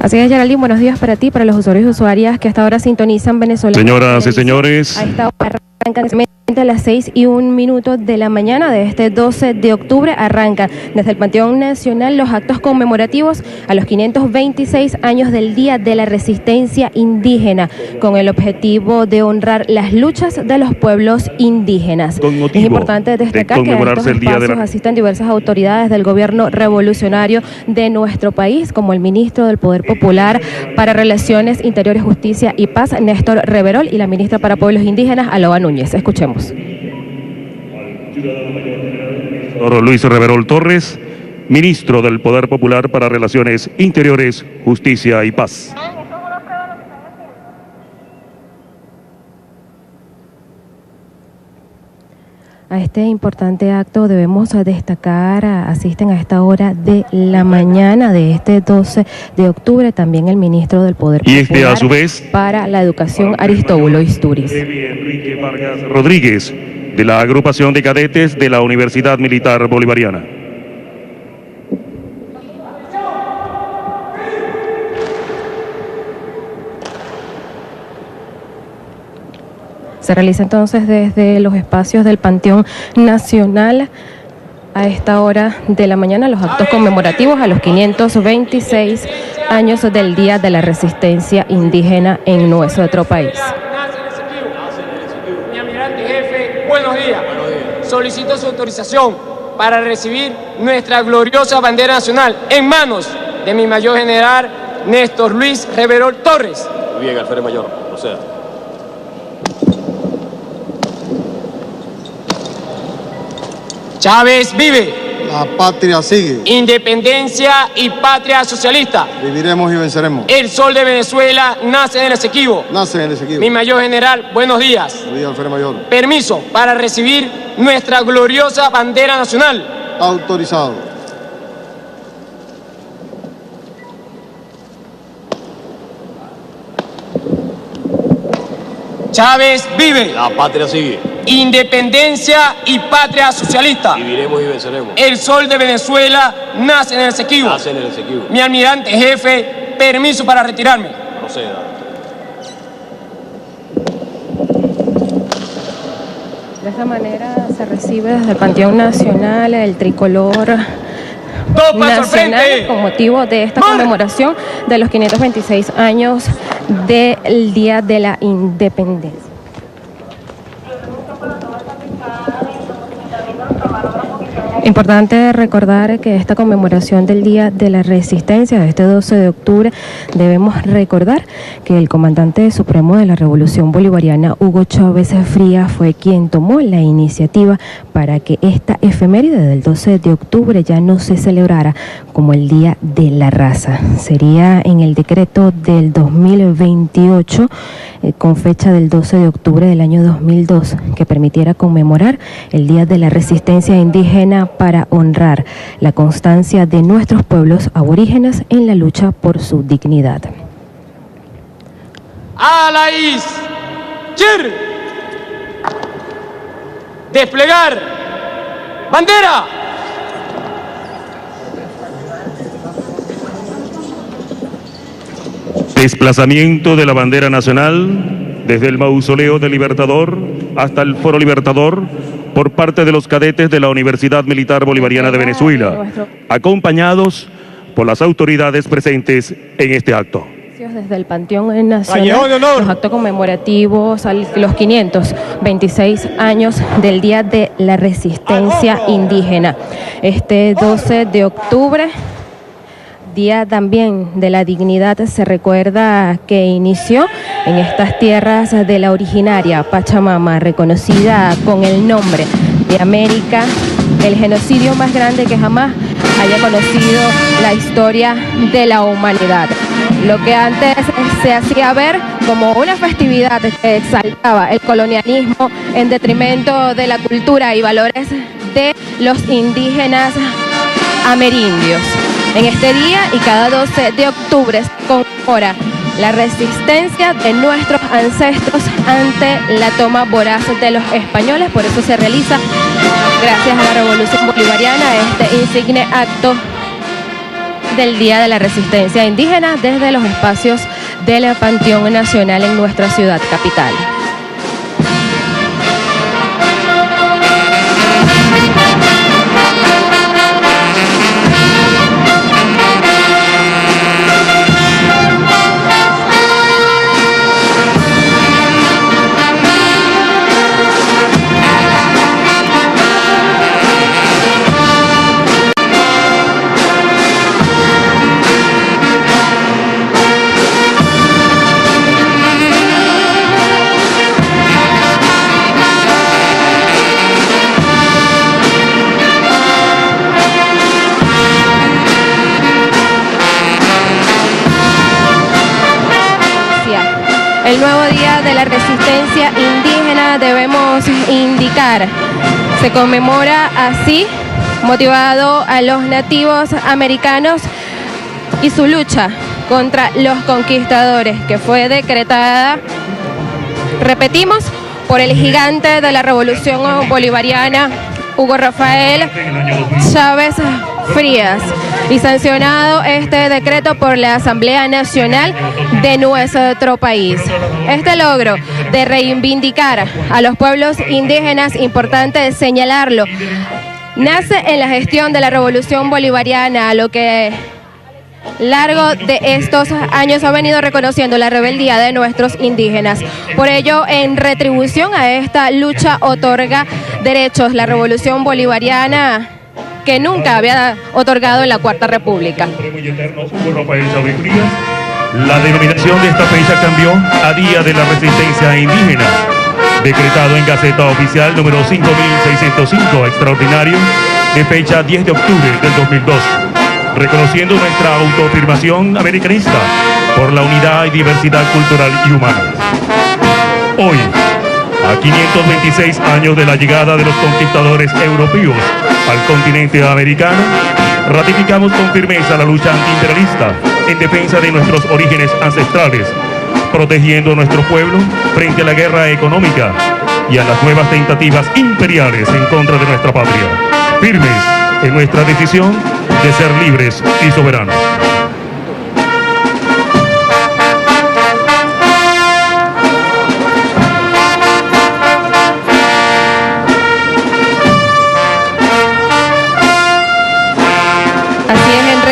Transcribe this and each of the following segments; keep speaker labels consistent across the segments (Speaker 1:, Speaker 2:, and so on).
Speaker 1: Así es, Geraldine, buenos días para ti, para los usuarios y usuarias que hasta ahora sintonizan Venezuela.
Speaker 2: Señoras y señores,
Speaker 1: a esta hora arrancan a las 6:01 de la mañana de este 12 de octubre. Arrancan desde el Panteón Nacional los actos conmemorativos a los 526 años del Día de la Resistencia Indígena, con el objetivo de honrar las luchas de los pueblos indígenas. Es importante destacar que a estos espacios asisten diversas autoridades del gobierno revolucionario de nuestro país, como el ministro del Poder Popular para Relaciones Interiores, Justicia y Paz, Néstor Reverol, y la ministra para Pueblos Indígenas, Aloa Núñez. Escuchemos.
Speaker 2: Luis Reverol Torres, ministro del Poder Popular para Relaciones Interiores, Justicia y Paz.
Speaker 1: A este importante acto debemos destacar, asisten a esta hora de la mañana de este 12 de octubre también el ministro del Poder Popular
Speaker 2: a su vez
Speaker 1: para la Educación, Aristóbulo Isturiz.
Speaker 2: Enrique Vargas Rodríguez, de la agrupación de cadetes de la Universidad Militar Bolivariana.
Speaker 1: Se realiza entonces desde los espacios del Panteón Nacional a esta hora de la mañana los actos conmemorativos a los 526 años del Día de la Resistencia Indígena en nuestro país.
Speaker 3: Mi almirante jefe, buenos días. Solicito su autorización para recibir nuestra gloriosa bandera nacional en manos de mi mayor general Néstor Luis Reverol Torres.
Speaker 4: Muy bien, alférez mayor, proceda.
Speaker 3: Chávez vive.
Speaker 5: La patria sigue.
Speaker 3: Independencia y patria socialista.
Speaker 5: Viviremos y venceremos.
Speaker 3: El sol de Venezuela nace en el Esequibo.
Speaker 5: Nace en el Esequibo.
Speaker 3: Mi mayor general, buenos días.
Speaker 5: Buenos días, alférez mayor.
Speaker 3: Permiso para recibir nuestra gloriosa bandera nacional.
Speaker 5: Autorizado.
Speaker 3: Chávez vive.
Speaker 4: La patria sigue.
Speaker 3: Independencia y patria socialista.
Speaker 4: Viviremos y venceremos.
Speaker 3: El sol de Venezuela nace en el Esequibo.
Speaker 4: Nace en el Esequibo.
Speaker 3: Mi almirante jefe, permiso para retirarme.
Speaker 4: Proceda.
Speaker 1: De esta manera se recibe desde el Panteón Nacional el tricolor nacional con motivo de esta conmemoración de los 526 años del Día de la Independencia. Importante recordar que esta conmemoración del Día de la Resistencia de este 12 de octubre debemos recordar que el comandante supremo de la Revolución Bolivariana, Hugo Chávez Frías, fue quien tomó la iniciativa para que esta efeméride del 12 de octubre ya no se celebrara como el Día de la Raza. Sería en el decreto del 2028 con fecha del 12 de octubre del año 2002 que permitiera conmemorar el Día de la Resistencia Indígena para honrar la constancia de nuestros pueblos aborígenes en la lucha por su dignidad.
Speaker 3: Alaís, Chir, desplegar, bandera.
Speaker 2: Desplazamiento de la bandera nacional desde el Mausoleo del Libertador hasta el Foro Libertador por parte de los cadetes de la Universidad Militar Bolivariana de Venezuela, acompañados por las autoridades presentes en este acto.
Speaker 1: Desde el Panteón Nacional, los actos conmemorativos a los 526 años del Día de la Resistencia Indígena. Este 12 de octubre, Día también de la Dignidad, se recuerda que inició en estas tierras de la originaria Pachamama, reconocida con el nombre de América, el genocidio más grande que jamás haya conocido la historia de la humanidad. Lo que antes se hacía ver como una festividad que exaltaba el colonialismo en detrimento de la cultura y valores de los indígenas amerindios. En este día y cada 12 de octubre se conmemora la resistencia de nuestros ancestros ante la toma voraz de los españoles. Por eso se realiza, gracias a la Revolución Bolivariana, este insigne acto del Día de la Resistencia Indígena desde los espacios del Panteón Nacional en nuestra ciudad capital. El nuevo Día de la Resistencia Indígena, debemos indicar, se conmemora así, motivado a los nativos americanos y su lucha contra los conquistadores, que fue decretada, repetimos, por el gigante de la Revolución Bolivariana, Hugo Rafael Chávez Frías, y sancionado este decreto por la Asamblea Nacional de nuestro país. Este logro de reivindicar a los pueblos indígenas, importante señalarlo, nace en la gestión de la Revolución Bolivariana, lo que largo de estos años ha venido reconociendo la rebeldía de nuestros indígenas. Por ello, en retribución a esta lucha, otorga derechos la Revolución Bolivariana que nunca había otorgado en la Cuarta República.
Speaker 2: La denominación de esta fecha cambió a Día de la Resistencia Indígena, decretado en Gaceta Oficial número 5605, extraordinario, de fecha 10 de octubre del 2002, reconociendo nuestra autoafirmación americanista por la unidad y diversidad cultural y humana. Hoy, a 526 años de la llegada de los conquistadores europeos al continente americano, ratificamos con firmeza la lucha antiimperialista en defensa de nuestros orígenes ancestrales, protegiendo a nuestro pueblo frente a la guerra económica y a las nuevas tentativas imperiales en contra de nuestra patria, firmes en nuestra decisión de ser libres y soberanos.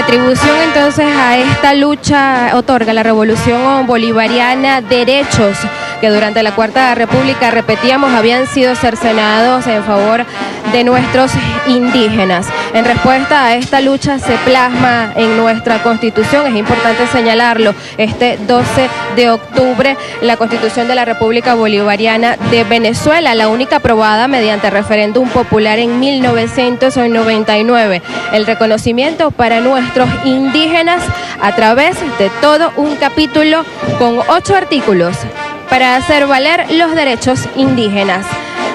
Speaker 1: Retribución entonces a esta lucha otorga la Revolución Bolivariana derechos que durante la Cuarta República, repetíamos, habían sido cercenados en favor de nuestros indígenas. En respuesta a esta lucha se plasma en nuestra Constitución, es importante señalarlo, este 12 de octubre, la Constitución de la República Bolivariana de Venezuela, la única aprobada mediante referéndum popular en 1999. El reconocimiento para nuestros indígenas a través de todo un capítulo con 8 artículos para hacer valer los derechos indígenas.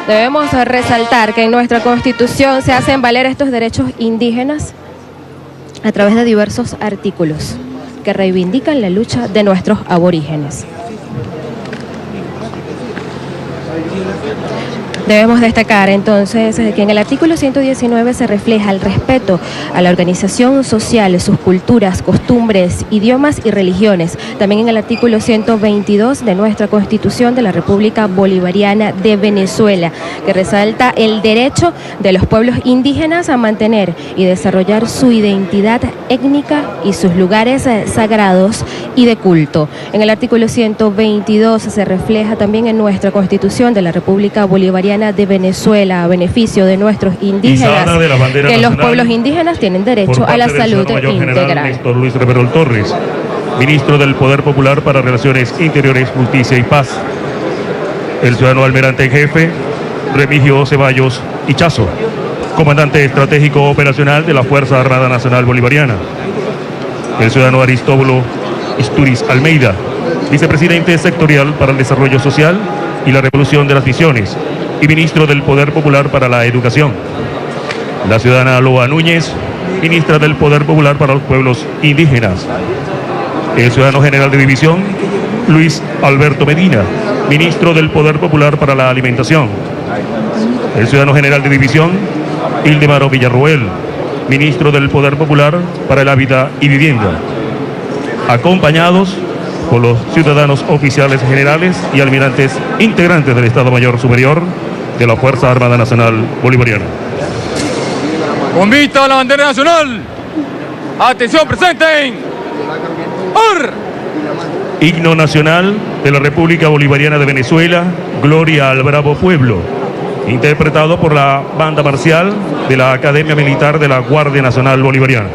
Speaker 1: Debemos resaltar que en nuestra Constitución se hacen valer estos derechos indígenas a través de diversos artículos que reivindican la lucha de nuestros aborígenes. Debemos destacar entonces que en el artículo 119 se refleja el respeto a la organización social, sus culturas, costumbres, idiomas y religiones. También en el artículo 122 de nuestra Constitución de la República Bolivariana de Venezuela, que resalta el derecho de los pueblos indígenas a mantener y desarrollar su identidad étnica y sus lugares sagrados y de culto. En el artículo 122 se refleja también en nuestra Constitución de la República Bolivariana de Venezuela, a beneficio de nuestros indígenas, que los pueblos indígenas tienen derecho a la salud integral.
Speaker 2: Néstor Luis Reverol Torres, ministro del Poder Popular para Relaciones Interiores, Justicia y Paz. El ciudadano almirante en jefe, Remigio Ceballos Ichazo, comandante estratégico operacional de la Fuerza Armada Nacional Bolivariana. El ciudadano Aristóbulo Isturiz Almeida, vicepresidente sectorial para el Desarrollo Social y la Revolución de las Misiones, y ministro del Poder Popular para la Educación. La ciudadana Loa Núñez, ministra del Poder Popular para los Pueblos Indígenas. El ciudadano general de división, Luis Alberto Medina, ministro del Poder Popular para la Alimentación. El ciudadano general de división, Ildemaro Villarroel, Ministro del Poder Popular para el Hábitat y Vivienda, acompañados por los ciudadanos oficiales generales y almirantes integrantes del Estado Mayor Superior de la Fuerza Armada Nacional Bolivariana.
Speaker 6: Con vista a la bandera nacional, atención, presenten.
Speaker 2: Himno Nacional de la República Bolivariana de Venezuela, Gloria al Bravo Pueblo, interpretado por la banda marcial de la Academia Militar de la Guardia Nacional Bolivariana.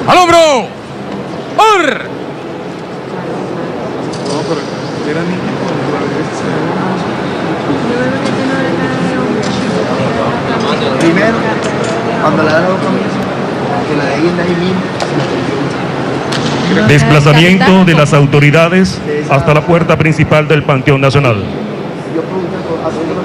Speaker 6: ¡Al hombro!
Speaker 7: Primero, cuando la hago comienza, que la de guinda ahí mismo.
Speaker 2: Desplazamiento de las autoridades hasta la puerta principal del Panteón Nacional.
Speaker 7: Yo pregunté a su hijo,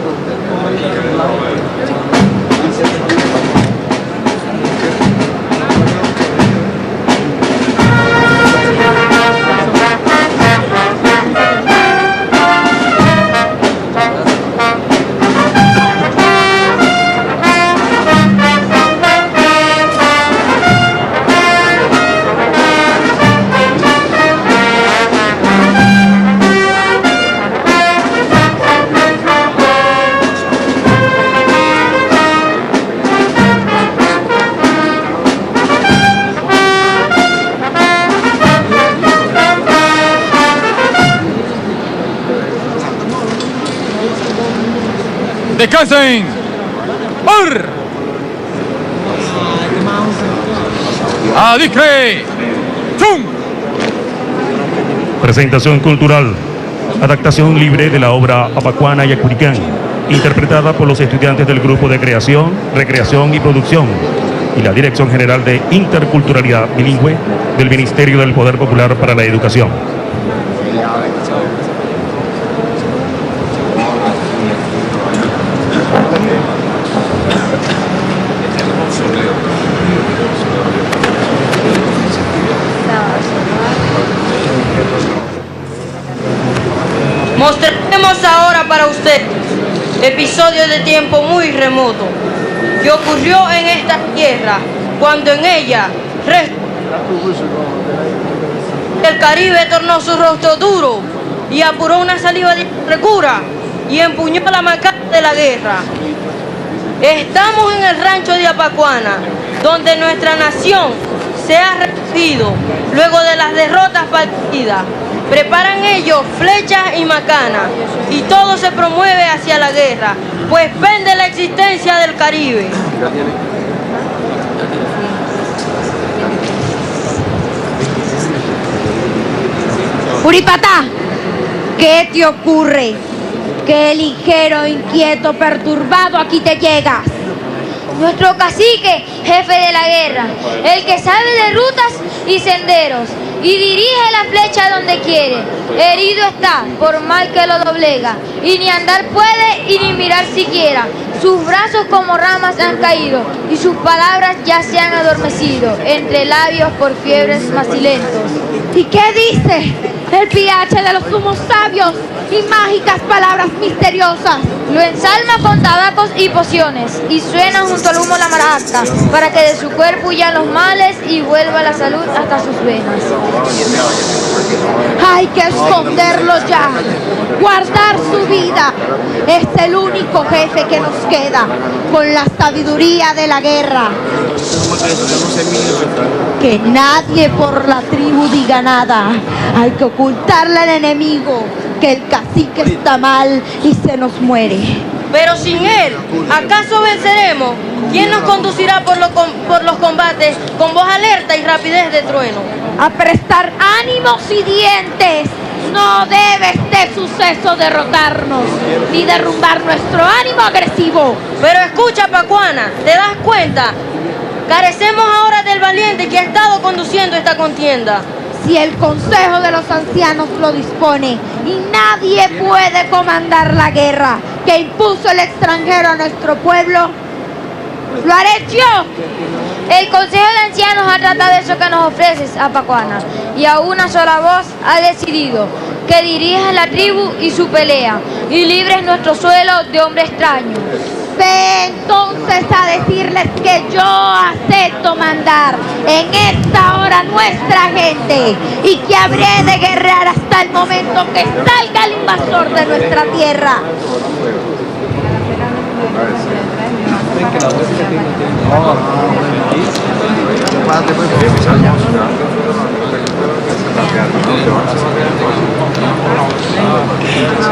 Speaker 6: ¡Descansen! ¡Adicre! ¡Chum!
Speaker 2: Presentación cultural, adaptación libre de la obra Apacuana y Acuricán, interpretada por los estudiantes del Grupo de Creación, Recreación y Producción y la Dirección General de Interculturalidad Bilingüe del Ministerio del Poder Popular para la Educación.
Speaker 8: Mostraremos ahora para usted episodios de tiempo muy remoto que ocurrió en esta tierra cuando en ella el Caribe tornó su rostro duro y apuró una saliva de recura y empuñó la macana de la guerra. Estamos en el rancho de Apacuana, donde nuestra nación se ha rendido luego de las derrotas partidas. Preparan ellos flechas y macanas y todo se promueve hacia la guerra, pues pende la existencia del Caribe.
Speaker 9: Puripatá, ¿qué te ocurre? Qué ligero, inquieto, perturbado aquí te llegas.
Speaker 10: Nuestro cacique, jefe de la guerra, el que sabe de rutas y senderos y dirige la flecha donde quiere. Herido está, por mal que lo doblega, y ni andar puede y ni mirar siquiera. Sus brazos como ramas han caído y sus palabras ya se han adormecido entre labios por fiebres macilentos.
Speaker 9: ¿Y qué dice el pH de los sumos sabios y mágicas palabras misteriosas?
Speaker 10: Lo ensalma con tabacos y pociones y suena junto al humo la maraca para que de su cuerpo huyan los males y vuelva la salud hasta sus venas.
Speaker 9: Hay que esconderlo ya, guardar su vida. Es el único jefe que nos queda con la sabiduría de la guerra. Que nadie por la tribu diga nada. Hay que ocultarle al enemigo que el cacique está mal y se nos muere.
Speaker 8: Pero sin él, ¿acaso venceremos? ¿Quién nos conducirá por los combates con voz alerta y rapidez de trueno?
Speaker 9: A prestar ánimos y dientes. No debe este suceso derrotarnos, ni derrumbar nuestro ánimo agresivo.
Speaker 8: Pero escucha, Pacuana, ¿te das cuenta? Carecemos ahora del valiente que ha estado conduciendo esta contienda.
Speaker 9: Si el consejo de los ancianos lo dispone y nadie puede comandar la guerra que impuso el extranjero a nuestro pueblo, lo haré yo.
Speaker 10: El consejo de ancianos ha tratado eso que nos ofreces, Pacuana, y a una sola voz ha decidido que dirijas la tribu y su pelea y libres nuestro suelo de hombre extraño.
Speaker 9: Ve entonces a decirles que yo acepto mandar en esta hora nuestra gente y que habré de guerrear hasta el momento que salga el invasor de nuestra tierra.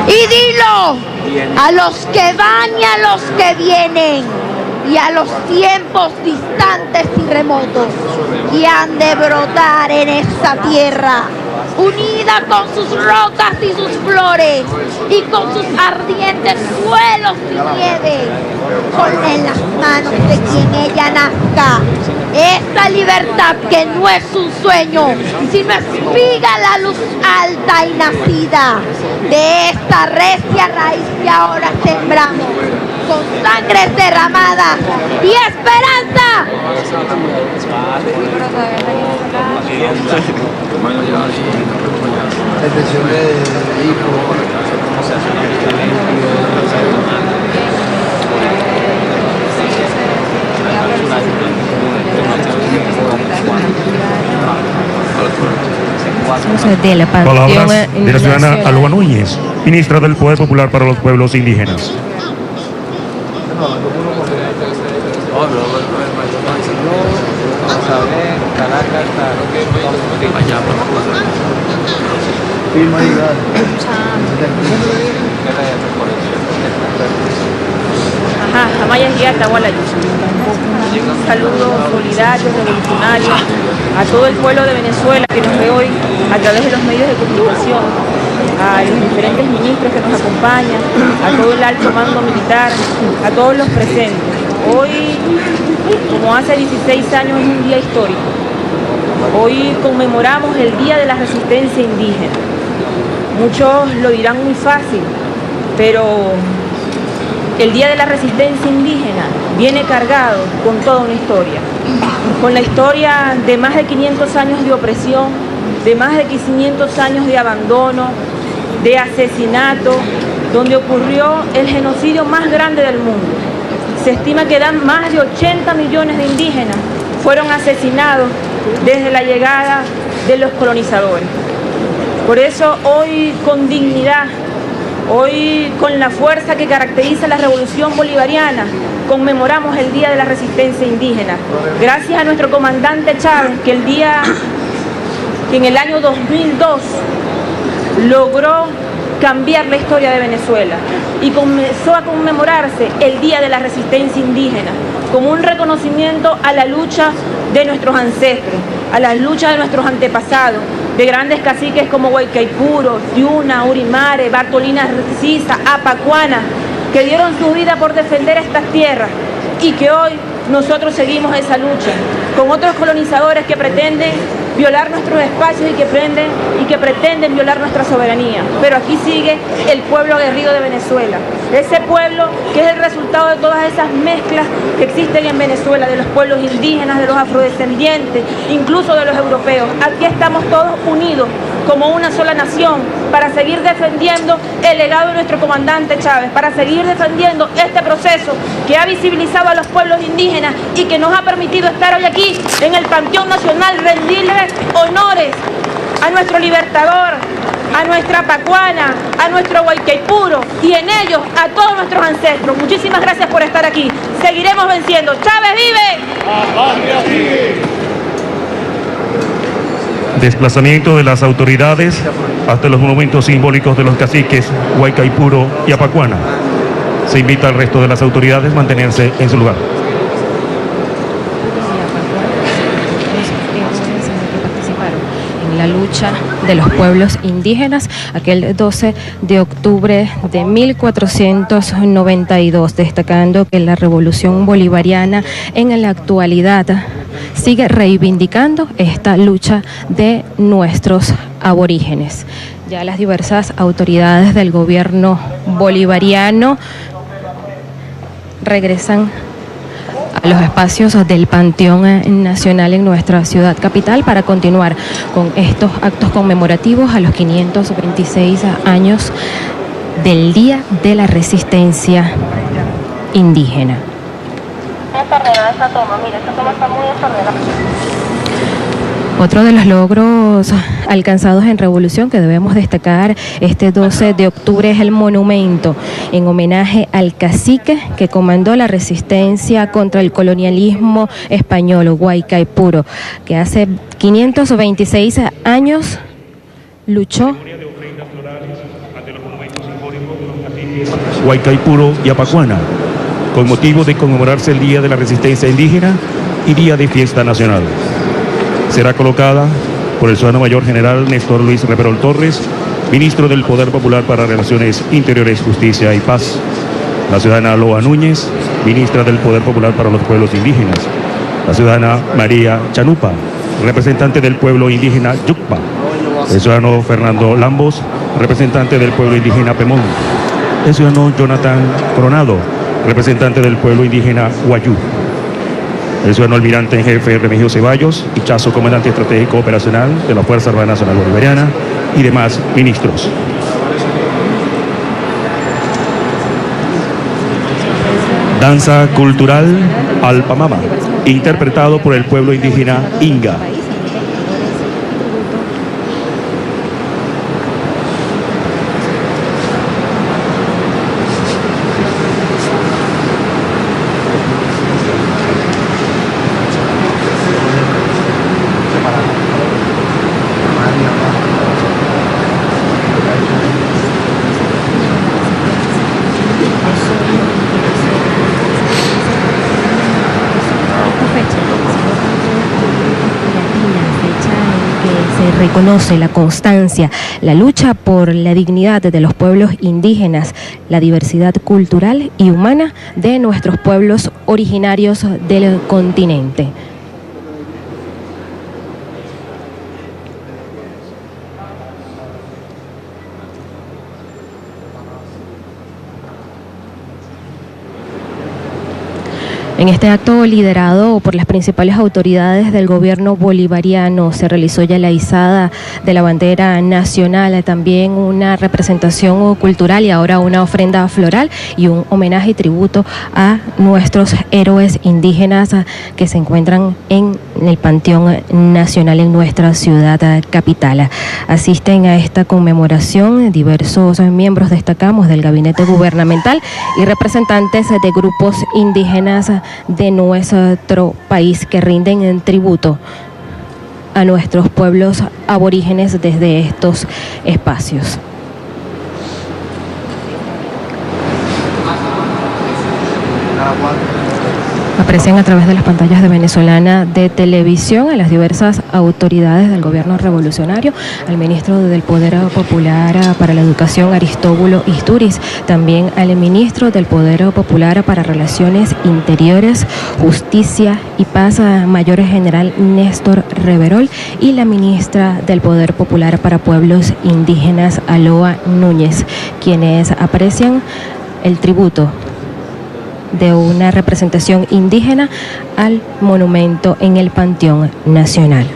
Speaker 9: Y dilo a los que van y a los que vienen y a los tiempos distantes y remotos que han de brotar en esta tierra, unida con sus rocas y sus flores y con sus ardientes suelos y nieve, ponla en las manos de quien ella nazca. Esta libertad que no es un sueño, sino espiga la luz alta y nacida de esta recia raíz que ahora sembramos con sangre derramada y esperanza.
Speaker 1: De la
Speaker 2: Palabras de la ciudadana Alba Núñez, ministra del Poder Popular para los Pueblos Indígenas.
Speaker 11: Un saludo solidario, revolucionario a todo el pueblo de Venezuela que nos ve hoy a través de los medios de comunicación, a los diferentes ministros que nos acompañan, a todo el alto mando militar, a todos los presentes. Hoy, como hace 16 años, es un día histórico. Hoy conmemoramos el Día de la Resistencia Indígena. Muchos lo dirán muy fácil, pero el Día de la Resistencia Indígena viene cargado con toda una historia, con la historia de más de 500 años de opresión, de más de 500 años de abandono, de asesinato, donde ocurrió el genocidio más grande del mundo. Se estima que más de 80 millones de indígenas fueron asesinados desde la llegada de los colonizadores. Por eso hoy con dignidad, hoy con la fuerza que caracteriza la revolución bolivariana, conmemoramos el Día de la Resistencia Indígena. Gracias a nuestro comandante Chávez, que en el año 2002 logró cambiar la historia de Venezuela y comenzó a conmemorarse el Día de la Resistencia Indígena como un reconocimiento a la lucha de nuestros ancestros, a las luchas de nuestros antepasados, de grandes caciques como Guaycaipuro, Yuna, Urimare, Bartolina Sisa, Apacuana, que dieron su vida por defender estas tierras y que hoy nosotros seguimos esa lucha con otros colonizadores que pretenden violar nuestros espacios y que pretenden violar nuestra soberanía. Pero aquí sigue el pueblo aguerrido de Venezuela, ese pueblo que es el resultado de todas esas mezclas que existen en Venezuela, de los pueblos indígenas, de los afrodescendientes, incluso de los europeos. Aquí estamos todos unidos como una sola nación para seguir defendiendo el legado de nuestro comandante Chávez, para seguir defendiendo este proceso que ha visibilizado a los pueblos indígenas y que nos ha permitido estar hoy aquí en el Panteón Nacional, rendirle honores a nuestro libertador, a nuestra Pacuana, a nuestro Guaycaipuro y en ellos a todos nuestros ancestros. Muchísimas gracias por estar aquí. Seguiremos venciendo. ¡Chávez vive!
Speaker 6: ¡La patria sigue!
Speaker 2: Desplazamiento de las autoridades hasta los monumentos simbólicos de los caciques Guaycaipuro y Apacuana. Se invita al resto de las autoridades a mantenerse en su lugar.
Speaker 1: La lucha de los pueblos indígenas aquel 12 de octubre de 1492, destacando que la revolución bolivariana en la actualidad sigue reivindicando esta lucha de nuestros aborígenes. Ya las diversas autoridades del gobierno bolivariano regresan a los espacios del Panteón Nacional en nuestra ciudad capital para continuar con estos actos conmemorativos a los 526 años del Día de la Resistencia Indígena. Otro de los logros alcanzados en Revolución que debemos destacar este 12 de octubre es el monumento en homenaje al cacique que comandó la resistencia contra el colonialismo español, Guaycaipuro, que hace 526 años luchó.
Speaker 2: Guaycaipuro y Apacuana, con motivo de conmemorarse el Día de la Resistencia Indígena y Día de Fiesta Nacional. Será colocada por el ciudadano mayor general Néstor Luis Reverol Torres, ministro del Poder Popular para Relaciones Interiores, Justicia y Paz. La ciudadana Loa Núñez, ministra del Poder Popular para los Pueblos Indígenas. La ciudadana María Chanupa, representante del pueblo indígena Yucpa. El ciudadano Fernando Lambos, representante del pueblo indígena Pemón. El ciudadano Jonathan Coronado, representante del pueblo indígena Guayú. El ciudadano almirante en jefe Remigio Ceballos, Hichazo, comandante estratégico operacional de la Fuerza Armada Nacional Bolivariana y demás ministros. Danza cultural Alpamama, interpretado por el pueblo indígena Inga.
Speaker 1: Reconoce la constancia, la lucha por la dignidad de los pueblos indígenas, la diversidad cultural y humana de nuestros pueblos originarios del continente. En este acto liderado por las principales autoridades del gobierno bolivariano se realizó ya la izada de la bandera nacional, también una representación cultural y ahora una ofrenda floral y un homenaje y tributo a nuestros héroes indígenas que se encuentran en el Panteón Nacional en nuestra ciudad capital. Asisten a esta conmemoración diversos miembros, destacamos, del gabinete gubernamental y representantes de grupos indígenas de nuestro país que rinden en tributo a nuestros pueblos aborígenes desde estos espacios. Aprecian a través de las pantallas de Venezolana de Televisión a las diversas autoridades del gobierno revolucionario, al ministro del Poder Popular para la Educación, Aristóbulo Isturiz, también al ministro del Poder Popular para Relaciones Interiores, Justicia y Paz, Mayor General Néstor Reverol, y la ministra del Poder Popular para Pueblos Indígenas, Aloa Núñez, quienes aprecian el tributo de una representación indígena al monumento en el Panteón Nacional.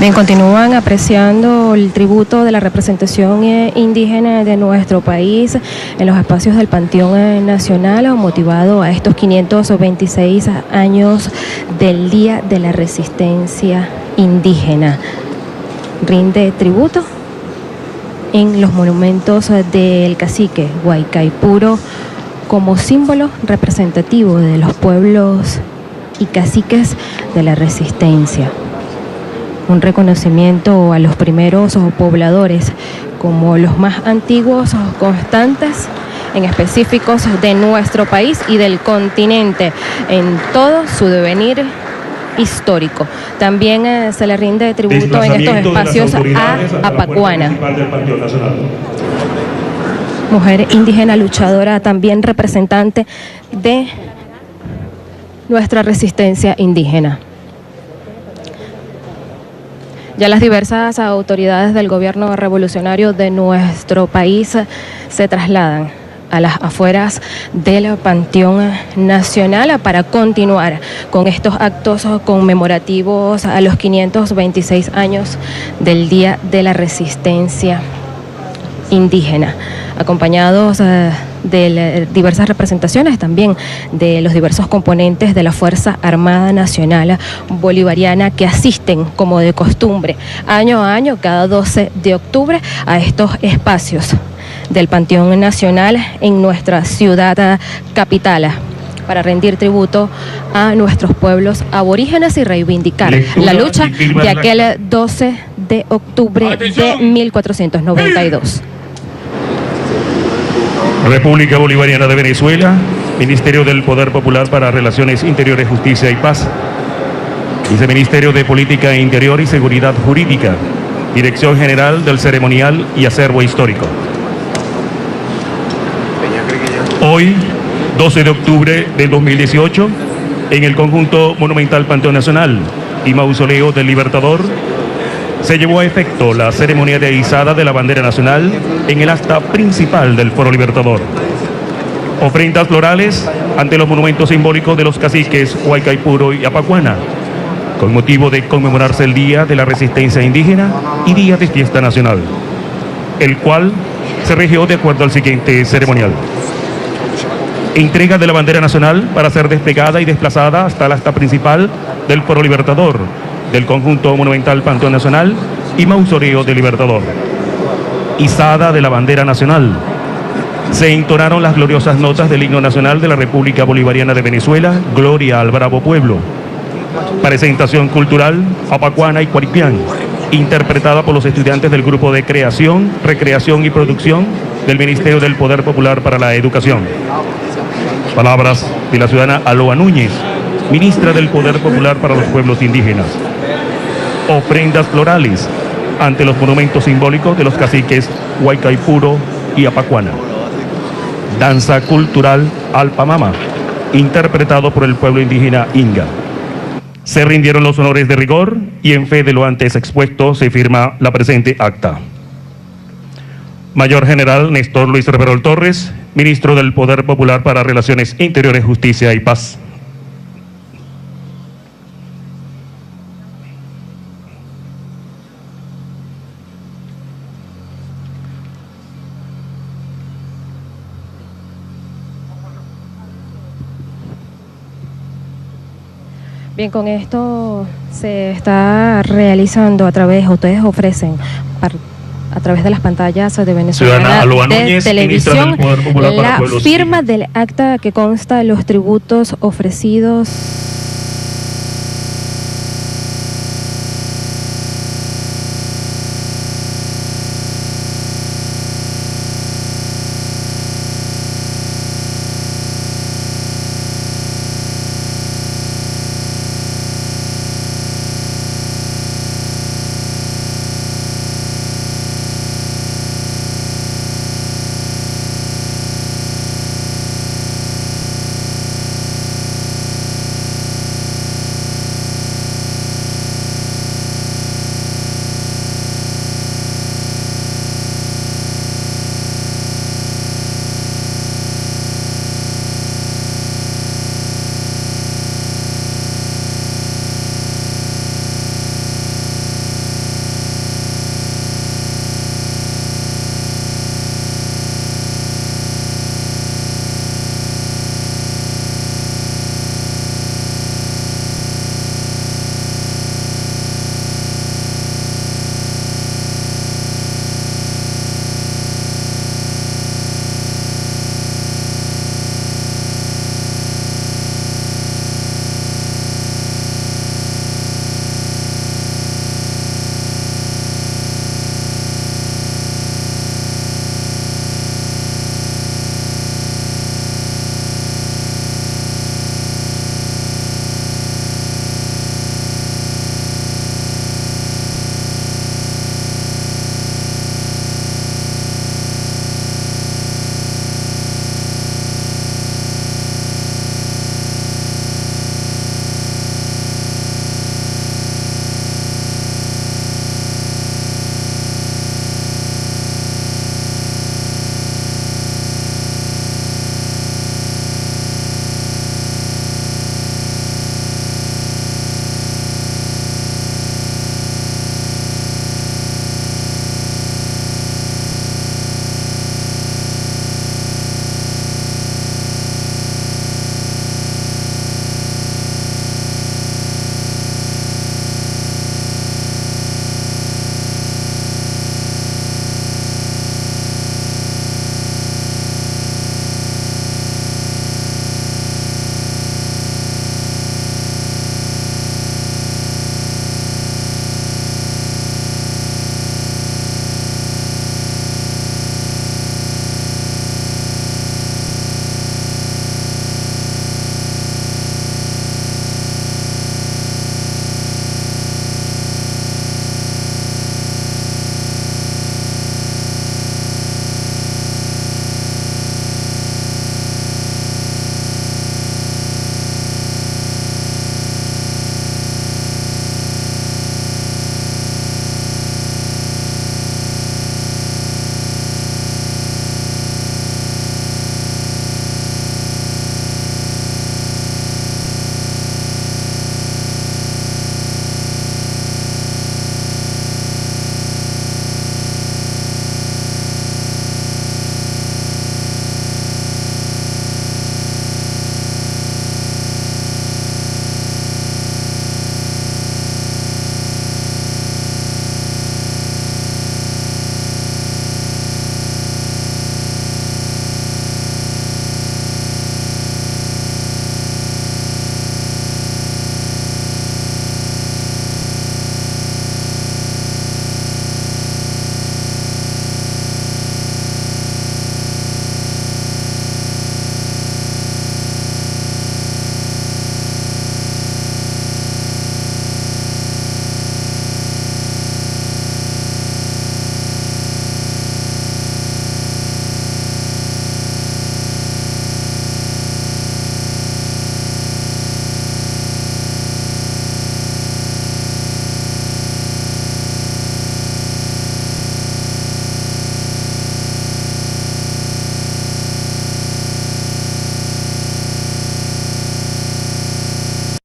Speaker 1: Bien, continúan apreciando el tributo de la representación indígena de nuestro país en los espacios del Panteón Nacional, motivado a estos 526 años del Día de la Resistencia Indígena. Rinde tributo en los monumentos del cacique Guaycaipuro como símbolo representativo de los pueblos y caciques de la resistencia. Un reconocimiento a los primeros pobladores como los más antiguos constantes en específicos de nuestro país y del continente en todo su devenir histórico. También se le rinde tributo en estos espacios a Apacuana, mujer indígena luchadora, también representante de nuestra resistencia indígena. Ya las diversas autoridades del gobierno revolucionario de nuestro país se trasladan a las afueras del Panteón Nacional para continuar con estos actos conmemorativos a los 526 años del Día de la Resistencia Indígena, acompañados de diversas representaciones también de los diversos componentes de la Fuerza Armada Nacional Bolivariana, que asisten como de costumbre año a año, cada 12 de octubre, a estos espacios del Panteón Nacional en nuestra ciudad capital, para rendir tributo a nuestros pueblos aborígenes y reivindicar la lucha de aquel 12 de octubre de 1492.
Speaker 2: República Bolivariana de Venezuela, Ministerio del Poder Popular para Relaciones Interiores, Justicia y Paz, Viceministerio de Política Interior y Seguridad Jurídica, Dirección General del Ceremonial y Acervo Histórico. Hoy, 12 de octubre del 2018, en el conjunto monumental Panteón Nacional y Mausoleo del Libertador, se llevó a efecto la ceremonia de izada de la bandera nacional en el asta principal del Foro Libertador. Ofrendas florales ante los monumentos simbólicos de los caciques Guaycaipuro y Apacuana, con motivo de conmemorarse el Día de la Resistencia Indígena y Día de Fiesta Nacional, el cual se regió de acuerdo al siguiente ceremonial. Entrega de la bandera nacional para ser desplegada y desplazada hasta el asta principal del Foro Libertador, del conjunto monumental Panteón Nacional y Mausoleo del Libertador. Izada de la bandera nacional. Se entonaron las gloriosas notas del himno nacional de la República Bolivariana de Venezuela, Gloria al Bravo Pueblo. Presentación cultural, Apacuana y Cuaripián, interpretada por los estudiantes del Grupo de Creación, Recreación y Producción del Ministerio del Poder Popular para la Educación. Palabras de la ciudadana Aloa Núñez, ministra del Poder Popular para los Pueblos Indígenas. Ofrendas florales ante los monumentos simbólicos de los caciques Guaycaipuro y Apacuana. Danza cultural Alpamama, interpretado por el pueblo indígena Inga. Se rindieron los honores de rigor y en fe de lo antes expuesto se firma la presente acta. Mayor General Néstor Luis Reverol Torres, ministro del Poder Popular para Relaciones Interiores, Justicia y Paz.
Speaker 1: Bien, con esto se está realizando a través, ustedes ofrecen a través de las pantallas de Venezuela de televisión la firma del acta que consta los tributos ofrecidos